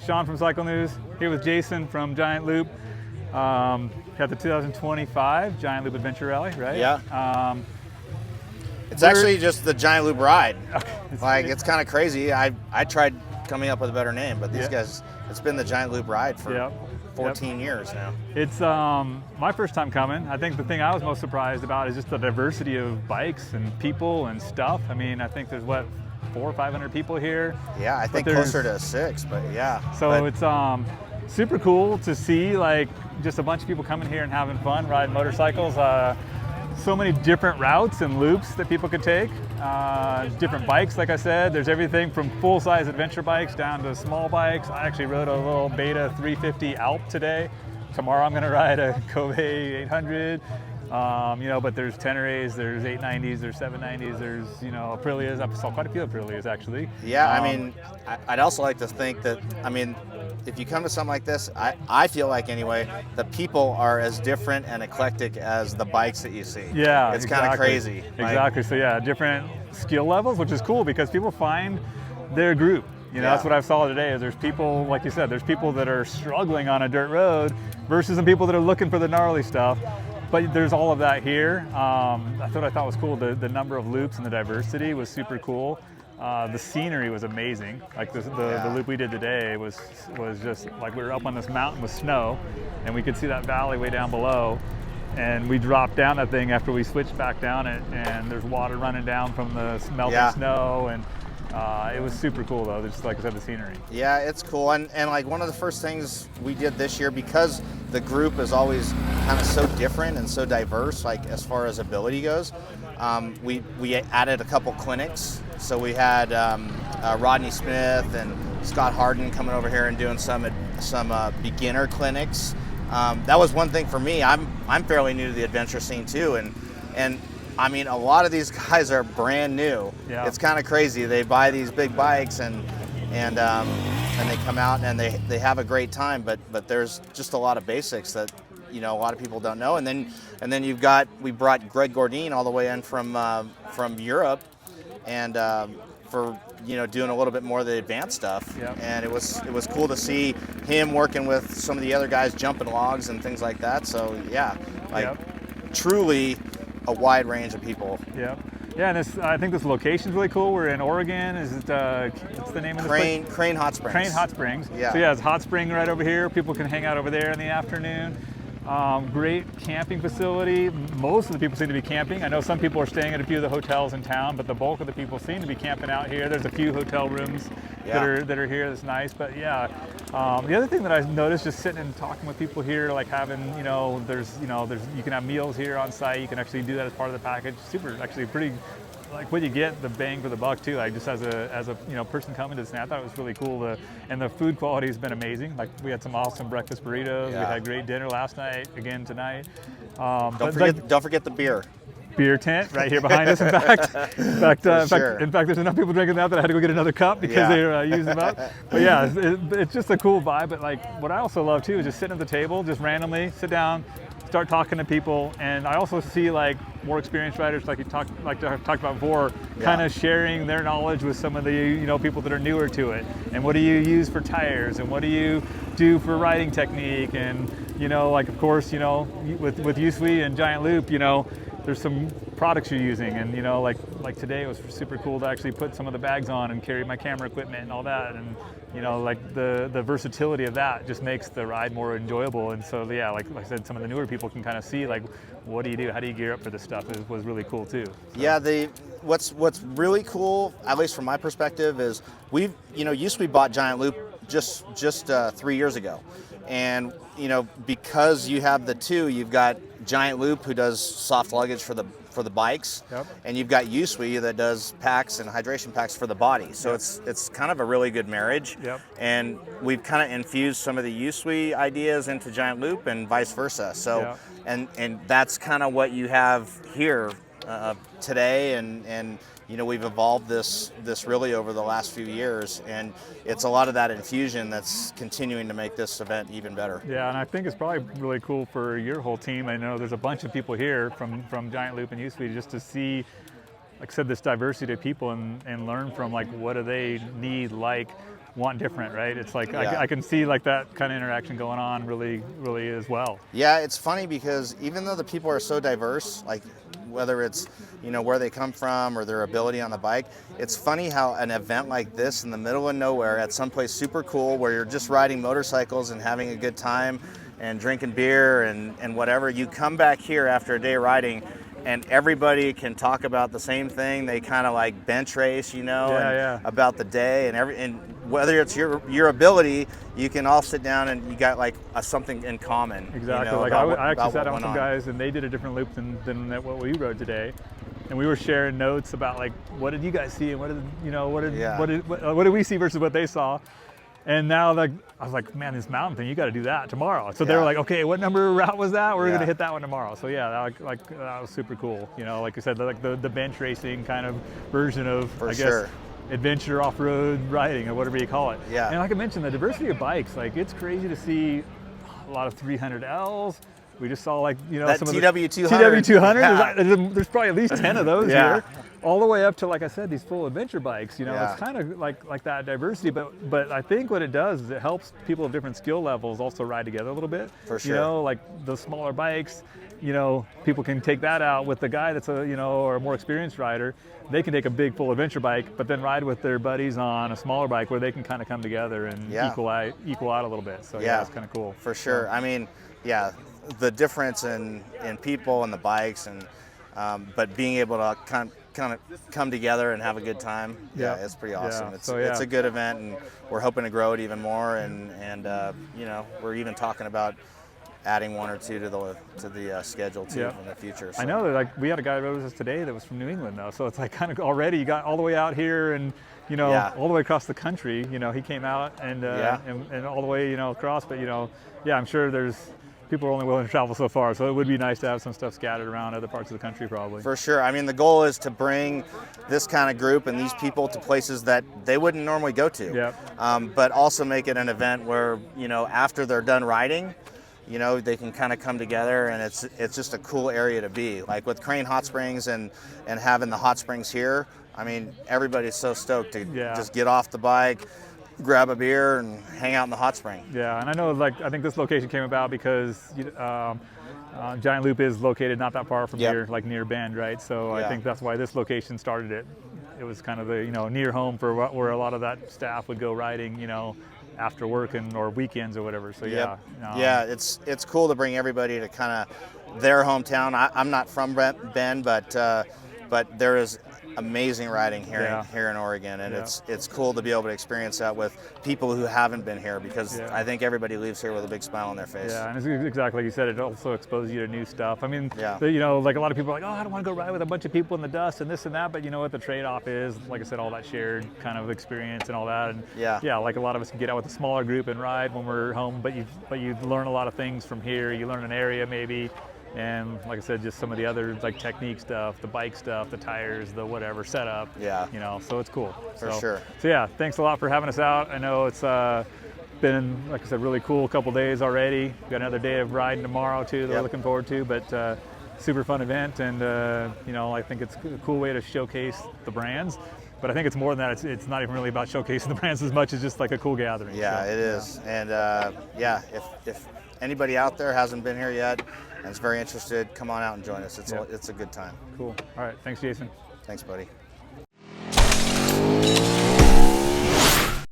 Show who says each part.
Speaker 1: Sean from Cycle News, here with Jason from Giant Loop. Got the 2025 Giant Loop Adventure Rally, right?
Speaker 2: Yeah. It's actually just the Giant Loop ride.
Speaker 1: Okay.
Speaker 2: It's kind of crazy. I tried coming up with a better name, but these guys, it's been the Giant Loop ride for 14 years now.
Speaker 1: It's my first time coming. I think the thing I was most surprised about is just the diversity of bikes and people and stuff. I mean, I think there's 400 or 500 people here.
Speaker 2: Yeah, I think closer to 6, but yeah.
Speaker 1: So it's super cool to see just a bunch of people coming here and having fun, riding motorcycles. So many different routes and loops that people could take. Different bikes, like I said. There's everything from full-size adventure bikes down to small bikes. I actually rode a little Beta 350 Alp today. Tomorrow I'm going to ride a Kobe 800. But there's Tenerés, there's 890s, there's 790s, there's Aprilias. I saw quite a few Aprilias actually.
Speaker 2: Yeah, I'd also like to think that if you come to something like this, I feel like anyway, the people are as different and eclectic as the bikes that you see.
Speaker 1: Yeah,
Speaker 2: it's kind of crazy.
Speaker 1: Exactly. So yeah, different skill levels, which is cool because people find their group. That's what I saw today. Is there's people, like you said, there's people that are struggling on a dirt road versus some people that are looking for the gnarly stuff. But there's all of that here. That's what I thought was cool. The number of loops and the diversity was super cool. The scenery was amazing. Like the loop we did today was just like we were up on this mountain with snow, and we could see that valley way down below. And we dropped down that thing after we switched back down it, and there's water running down from the melting snow, and it was super cool though. Just like I said, the scenery. Yeah,
Speaker 2: it's cool, and like one of the first things we did this year, because the group is always kind of so different and so diverse, like as far as ability goes, we added a couple clinics. So we had Rodney Smith and Scott Harden coming over here and doing some beginner clinics. That was one thing for me. I'm fairly new to the adventure scene too, and a lot of these guys are brand new.
Speaker 1: Yeah.
Speaker 2: It's kind of crazy. They buy these big bikes and they come out and they have a great time. But there's just a lot of basics that a lot of people don't know. And then we brought Greg Gordine all the way in from Europe, and for doing a little bit more of the advanced stuff.
Speaker 1: Yep.
Speaker 2: And it was cool to see him working with some of the other guys jumping logs and things like that. So yeah, truly a wide range of people.
Speaker 1: Yeah, and I think this location's really cool. We're in Oregon. Is it what's the name of this place?
Speaker 2: Crane Hot Springs.
Speaker 1: Crane Hot Springs.
Speaker 2: Yeah.
Speaker 1: So yeah, it's hot spring right over here. People can hang out over there in the afternoon. Great camping facility. Most of the people seem to be camping. I know some people are staying at a few of the hotels in town, but the bulk of the people seem to be camping out here. There's a few hotel rooms that are here. That's nice. But yeah, the other thing that I noticed just sitting and talking with people here, like having there's you can have meals here on site. You can actually do that as part of the package. Actually pretty. Like what you get, the bang for the buck too. Like just as a person coming to this, I thought it was really cool. And the food quality has been amazing. Like we had some awesome breakfast burritos.
Speaker 2: Yeah.
Speaker 1: We had great dinner last night. Again tonight.
Speaker 2: Don't forget the beer.
Speaker 1: Beer tent right here behind us. In fact, there's enough people drinking that I had to go get another cup because they're using them up. But yeah, it's just a cool vibe. But like what I also love too is just sitting at the table, just randomly sit down, start talking to people, and I also see like more experienced riders, like I talked about before, kind of sharing their knowledge with some of the people that are newer to it. And what do you use for tires, and what do you do for riding technique, and of course, with USWE and Giant Loop, there's some products you're using, and like today it was super cool to actually put some of the bags on and carry my camera equipment and all that, and like the versatility of that just makes the ride more enjoyable. And so yeah, like I said, some of the newer people can kind of see like, what do you do? How do you gear up for this stuff? It was really cool too. So.
Speaker 2: Yeah, what's really cool, at least from my perspective, is USWE bought Giant Loop just 3 years ago, and because you have the two, you've got Giant Loop, who does soft luggage for the bikes, and you've got USWE that does packs and hydration packs for the body. So it's kind of a really good marriage. And we've kind of infused some of the USWE ideas into Giant Loop and vice versa. So and that's kind of what you have here today, and we've evolved this really over the last few years, and it's a lot of that infusion that's continuing to make this event even better.
Speaker 1: Yeah, and I think it's probably really cool for your whole team. I know there's a bunch of people here from Giant Loop and USWE just to see, like I said, this diversity of people and learn from like what do they need, like want different, right? It's like
Speaker 2: Yeah.
Speaker 1: I can see like that kind of interaction going on really as well.
Speaker 2: Yeah, it's funny because even though the people are so diverse, like whether it's where they come from or their ability on the bike, it's funny how an event like this in the middle of nowhere at someplace super cool where you're just riding motorcycles and having a good time and drinking beer and whatever, you come back here after a day riding and everybody can talk about the same thing. They kind of like bench race, and about the day and whether it's your ability, you can all sit down and you got like something in common.
Speaker 1: Exactly. Like I actually sat down with some guys and they did a different loop than what we rode today, and we were sharing notes about like what did you guys see and what did we see versus what they saw. And now, like, I was like, man, this mountain thing, you got to do that tomorrow. So they were like, okay, what number route was that? We're going to hit that one tomorrow. So yeah, that was super cool. Like I said, like the bench racing kind of version of, guess, adventure off-road riding or whatever you call it.
Speaker 2: Yeah.
Speaker 1: And like I mentioned, the diversity of bikes, like it's crazy to see a lot of 300Ls. We just saw like,
Speaker 2: that
Speaker 1: some
Speaker 2: TW200.
Speaker 1: of the TW200. There's probably at least 10 of those here. All the way up to, like I said, these full adventure bikes. It's kind of like that diversity. But I think what it does is it helps people of different skill levels also ride together a little bit.
Speaker 2: For sure.
Speaker 1: Like the smaller bikes, people can take that out with the guy that's or a more experienced rider. They can take a big full adventure bike, but then ride with their buddies on a smaller bike where they can kind of come together and equal out a little bit. So it's kind of cool.
Speaker 2: For sure. I mean, the difference in people and the bikes and but being able to kind of come together and have a good time, it's pretty awesome. It's a good event, and we're hoping to grow it even more. And we're even talking about adding one or two to the schedule too in the future. So.
Speaker 1: I know that like we had a guy that rode with us today that was from New England though, so it's like kind of already you got all the way out here and all the way across the country. He came out and all the way across, but I'm sure there's. People are only willing to travel so far, so it would be nice to have some stuff scattered around other parts of the country probably.
Speaker 2: For sure. I mean, the goal is to bring this kind of group and these people to places that they wouldn't normally go to.
Speaker 1: Yep.
Speaker 2: But also make it an event where, after they're done riding, they can kind of come together, and it's just a cool area to be. Like with Crane Hot Springs and having the hot springs here, I mean, everybody's so stoked to just get off the bike, grab a beer and hang out in the hot spring.
Speaker 1: Yeah, and I know I think this location came about because Giant Loop is located not that far from here, like near Bend, right? So I think that's why this location started it. It was kind of the near home for where a lot of that staff would go riding, after work or weekends or whatever. So
Speaker 2: it's cool to bring everybody to kind of their hometown. I'm not from Bend, but there is amazing riding here in Oregon, and it's cool to be able to experience that with people who haven't been here, because I think everybody leaves here with a big smile on their face.
Speaker 1: Yeah, and it's exactly like you said, it also exposes you to new stuff. I mean, like a lot of people are like, oh, I don't want to go ride with a bunch of people in the dust and this and that, but you know what the trade-off is, like I said, all that shared kind of experience and all that, and like a lot of us can get out with a smaller group and ride when we're home, but you learn a lot of things from here. You learn an area maybe. And like I said, just some of the other like technique stuff, the bike stuff, the tires, the whatever setup. So it's cool.
Speaker 2: For sure.
Speaker 1: So thanks a lot for having us out. I know it's been, like I said, really cool couple days already. We've got another day of riding tomorrow too that we're looking forward to, but super fun event, and I think it's a cool way to showcase the brands. But I think it's more than that. It's not even really about showcasing the brands as much as just like a cool gathering.
Speaker 2: Yeah, so, it is. And if anybody out there hasn't been here yet and is very interested, come on out and join us. It's a good time.
Speaker 1: Cool. All right. Thanks, Jason.
Speaker 2: Thanks, buddy.